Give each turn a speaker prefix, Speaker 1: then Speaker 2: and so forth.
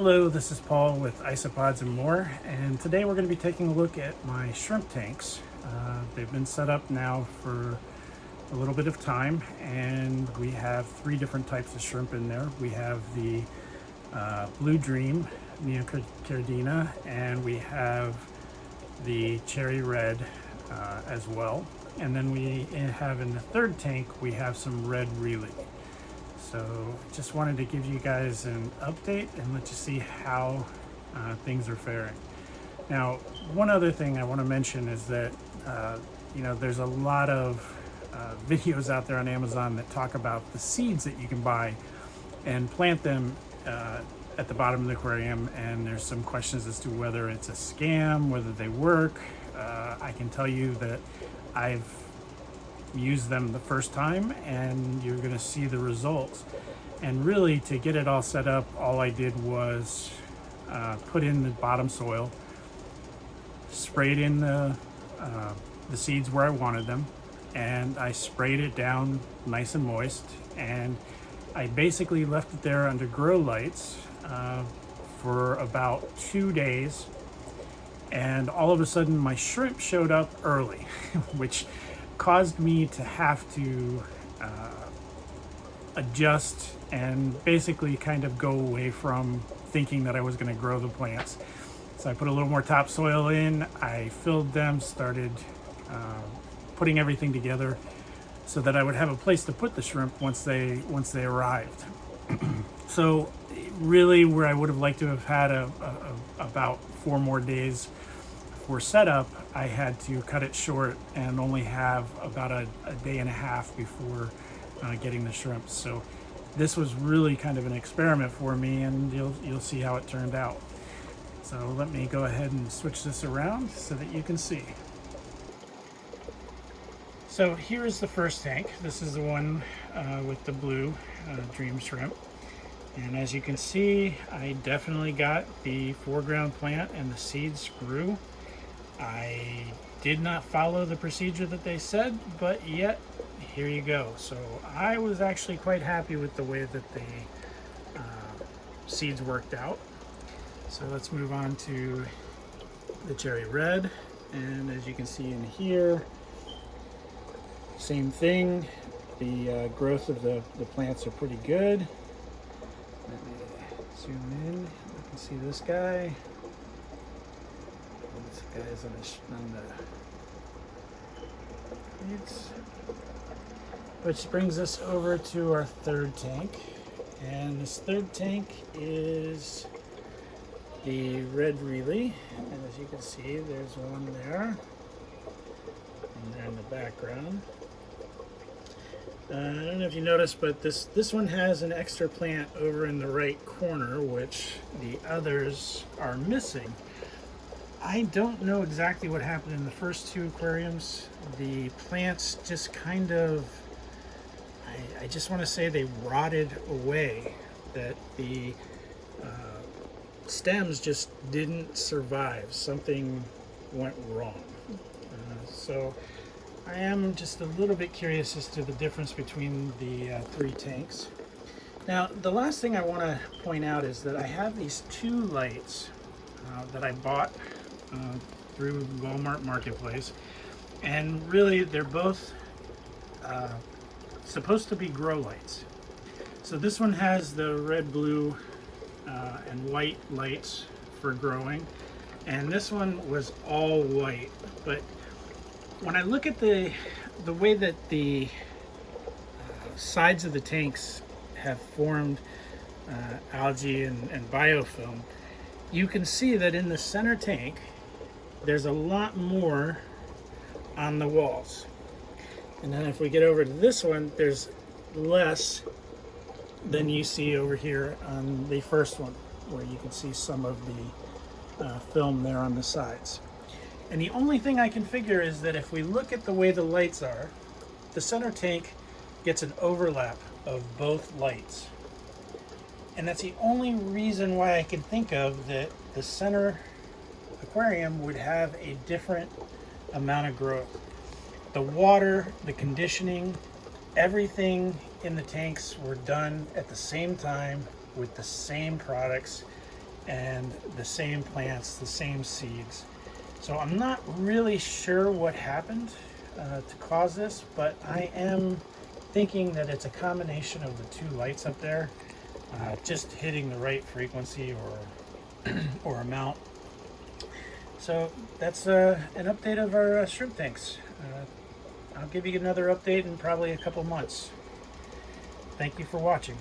Speaker 1: Hello, this is Paul with Isopods and More, and today we're going to be taking a look at my shrimp tanks. They've been set up now for a little bit of time, and we have three different types of shrimp in there. We have the Blue Dream Neocardina, and we have the Cherry Red as well. And then we have in the third tank, we have some Red Really. So just wanted to give you guys an update and let you see how things are faring. Now, one other thing I want to mention is that, there's a lot of videos out there on Amazon that talk about the seeds that you can buy and plant them at the bottom of the aquarium, and there's some questions as to whether it's a scam, whether they work. I can tell you that I've used them the first time and you're going to see the results. And really, to get it all set up, all I did was put in the bottom soil, sprayed in the seeds where I wanted them, and I sprayed it down nice and moist, and I basically left it there under grow lights for about 2 days, and all of a sudden my shrimp showed up early which caused me to have to adjust and basically kind of go away from thinking that I was going to grow the plants. So I put a little more topsoil in, I filled them, started putting everything together so that I would have a place to put the shrimp once they arrived. So really, where I would have liked to have had about 4 more days for setup, I had to cut it short and only have about a day and a half before getting the shrimp. So this was really kind of an experiment for me, and you'll see how it turned out. So let me go ahead and switch this around so that you can see. So here's the first tank. This is the one with the blue dream shrimp. And as you can see, I definitely got the foreground plant and the seeds grew. I did not follow the procedure that they said, but yet here you go. So I was actually quite happy with the way that the seeds worked out. So let's move on to the Cherry Red. And as you can see in here, same thing. The growth of the plants are pretty good. Let me zoom in. You can see this guy. This guy's on the weeds. Which brings us over to our third tank. And this third tank is the Red Really. And as you can see, there's one there. And there in the background. I don't know if you noticed, but this one has an extra plant over in the right corner, which the others are missing. I don't know exactly what happened in the first 2 aquariums. The plants just kind of, I just want to say they rotted away, that the stems just didn't survive. Something went wrong. So I am just a little bit curious as to the difference between the 3 tanks. Now, the last thing I want to point out is that I have these 2 lights that I bought through Walmart Marketplace, and really they're both supposed to be grow lights. So this one has the red, blue, and white lights for growing, and this one was all white. But when I look at the way that the sides of the tanks have formed algae and biofilm, you can see that in the center tank there's a lot more on the walls. And then if we get over to this one, there's less than you see over here on the first one, where you can see some of the film there on the sides. And the only thing I can figure is that if we look at the way the lights are, the center tank gets an overlap of both lights. And that's the only reason why I can think of that the center aquarium would have a different amount of growth. The water, the conditioning, everything in the tanks were done at the same time with the same products, and the same plants, the same seeds. So I'm not really sure what happened to cause this, but I am thinking that it's a combination of the two lights up there just hitting the right frequency or amount. So that's an update of our shrimp tanks. I'll give you another update in probably a couple months. Thank you for watching.